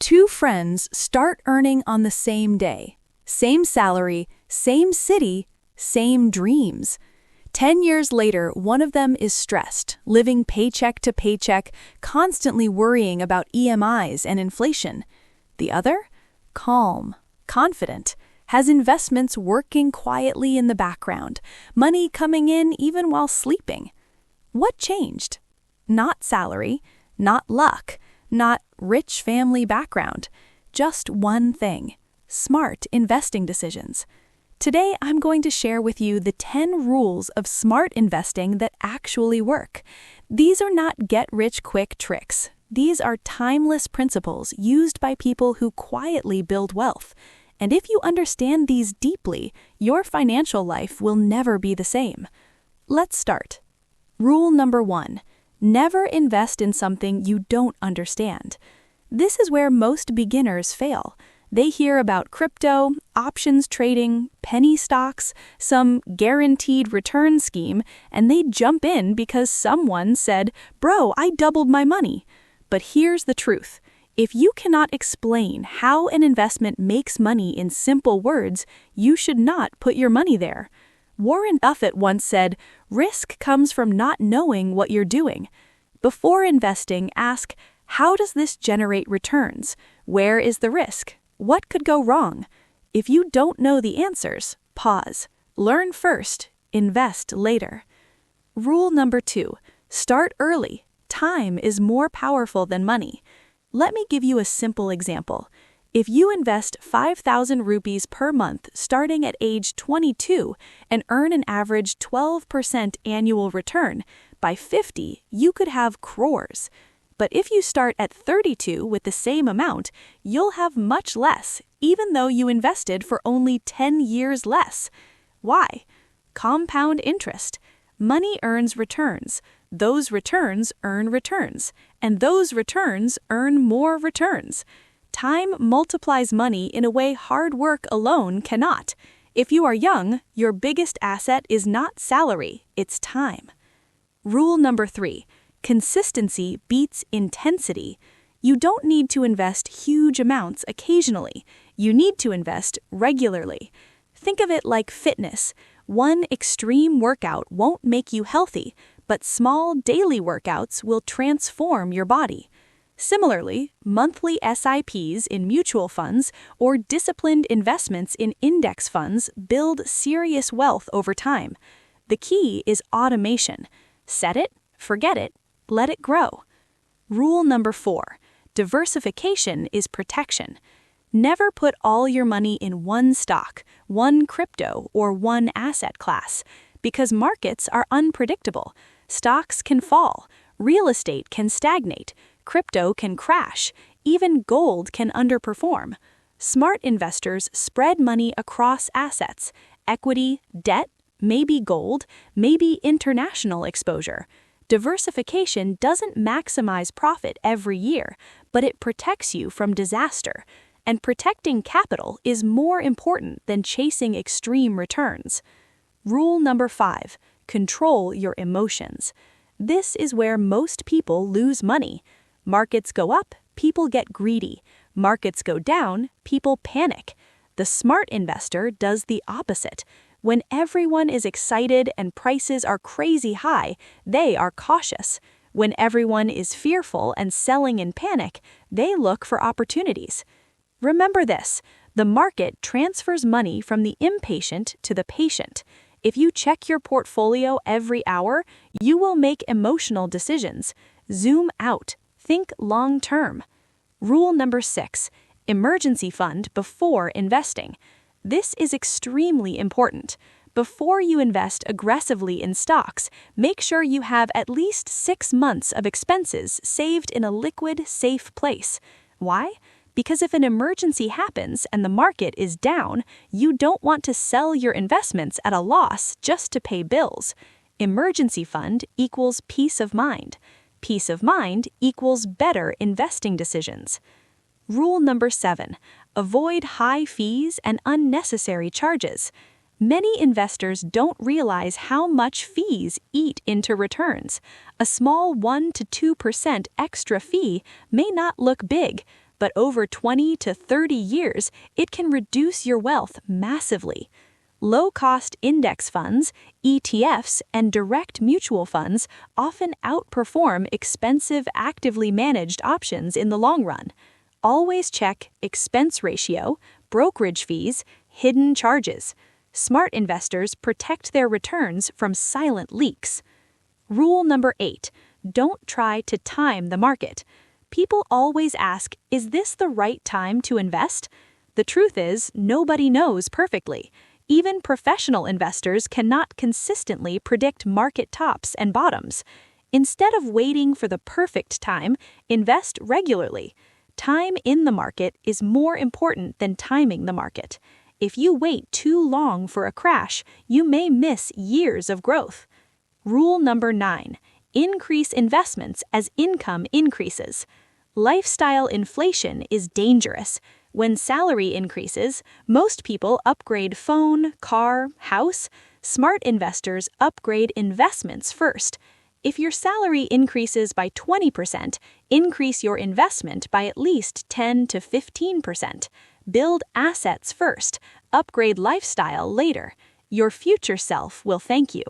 Two friends start earning on the same day. Same salary, same city, same dreams. 10 years later, one of them is stressed, living paycheck to paycheck, constantly worrying about EMIs and inflation. The other? Calm, confident, has investments working quietly in the background, money coming in even while sleeping. What changed? Not salary, not luck, not rich family background. Just one thing: smart investing decisions. Today, I'm going to share with you the 10 rules of smart investing that actually work. These are not get-rich-quick tricks. These are timeless principles used by people who quietly build wealth. And if you understand these deeply, your financial life will never be the same. Let's start. Rule number 1. Never invest in something you don't understand. This is where most beginners fail. They hear about crypto, options trading, penny stocks, some guaranteed return scheme, and they jump in because someone said, "Bro, I doubled my money." But here's the truth. If you cannot explain how an investment makes money in simple words, you should not put your money there. Warren Buffett once said, "Risk comes from not knowing what you're doing." Before investing, ask, how does this generate returns? Where is the risk? What could go wrong? If you don't know the answers, pause. Learn first, invest later. Rule number 2, start early. Time is more powerful than money. Let me give you a simple example. If you invest 5,000 rupees per month starting at age 22 and earn an average 12% annual return, by 50, you could have crores. But if you start at 32 with the same amount, you'll have much less, even though you invested for only 10 years less. Why? Compound interest. Money earns returns. Those returns earn returns. And those returns earn more returns. Time multiplies money in a way hard work alone cannot. If you are young, your biggest asset is not salary, it's time. Rule number 3. Consistency beats intensity. You don't need to invest huge amounts occasionally. You need to invest regularly. Think of it like fitness. One extreme workout won't make you healthy, but small daily workouts will transform your body. Similarly, monthly SIPs in mutual funds or disciplined investments in index funds build serious wealth over time. The key is automation. Set it, forget it, let it grow. Rule number 4. Diversification is protection. Never put all your money in one stock, one crypto, or one asset class, because markets are unpredictable. Stocks can fall, real estate can stagnate, crypto can crash, even gold can underperform. Smart investors spread money across assets, equity, debt, maybe gold, maybe international exposure. Diversification doesn't maximize profit every year, but it protects you from disaster. And protecting capital is more important than chasing extreme returns. Rule number 5. Control your emotions. This is where most people lose money. Markets go up, people get greedy. Markets go down, people panic. The smart investor does the opposite. When everyone is excited and prices are crazy high, they are cautious. When everyone is fearful and selling in panic, they look for opportunities. Remember this: the market transfers money from the impatient to the patient. If you check your portfolio every hour, you will make emotional decisions. Zoom out. Think long term. Rule number 6. Emergency fund before investing. This is extremely important. Before you invest aggressively in stocks, make sure you have at least 6 months of expenses saved in a liquid, safe place. Why? Because if an emergency happens and the market is down, you don't want to sell your investments at a loss just to pay bills. Emergency fund equals peace of mind. Peace of mind equals better investing decisions. Rule number 7. Avoid high fees and unnecessary charges. Many investors don't realize how much fees eat into returns. A small 1 to 2% extra fee may not look big, but over 20 to 30 years, it can reduce your wealth massively. Low-cost index funds, ETFs, and direct mutual funds often outperform expensive, actively managed options in the long run. Always check expense ratio, brokerage fees, hidden charges. Smart investors protect their returns from silent leaks. Rule number 8. Don't try to time the market. People always ask, is this the right time to invest? The truth is, nobody knows perfectly. Even professional investors cannot consistently predict market tops and bottoms. Instead of waiting for the perfect time, invest regularly. Time in the market is more important than timing the market. If you wait too long for a crash, you may miss years of growth. Rule number 9. Increase investments as income increases. Lifestyle inflation is dangerous. When salary increases, most people upgrade phone, car, house. Smart investors upgrade investments first. If your salary increases by 20%, increase your investment by at least 10 to 15%. Build assets first, upgrade lifestyle later. Your future self will thank you.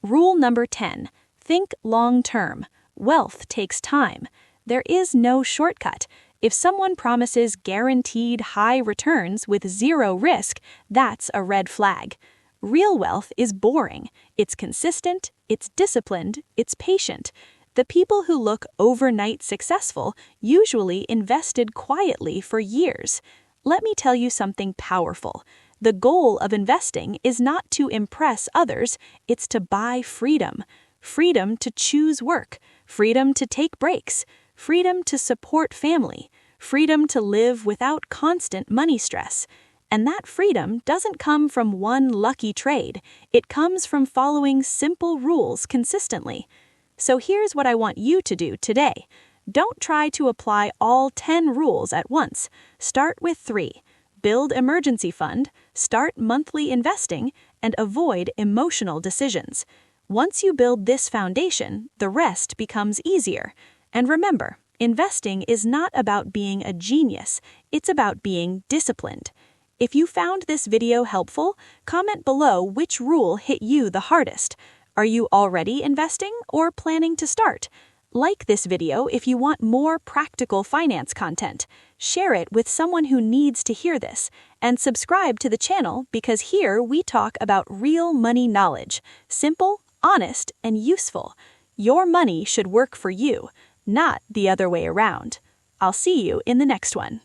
Rule number 10. Think long-term. Wealth takes time. There is no shortcut. If someone promises guaranteed high returns with zero risk, that's a red flag. Real wealth is boring. It's consistent, it's disciplined, it's patient. The people who look overnight successful usually invested quietly for years. Let me tell you something powerful. The goal of investing is not to impress others, it's to buy freedom. Freedom to choose work, freedom to take breaks, freedom to support family, freedom to live without constant money stress. And that freedom doesn't come from one lucky trade. It comes from following simple rules consistently. So here's what I want you to do today. Don't try to apply all 10 rules at once. Start with 3. Build emergency fund, start monthly investing, and avoid emotional decisions. Once you build this foundation, the rest becomes easier. And remember, investing is not about being a genius, it's about being disciplined. If you found this video helpful, comment below which rule hit you the hardest. Are you already investing or planning to start? Like this video if you want more practical finance content. Share it with someone who needs to hear this. And subscribe to the channel because here we talk about real money knowledge. Simple, honest, and useful. Your money should work for you, not the other way around. I'll see you in the next one.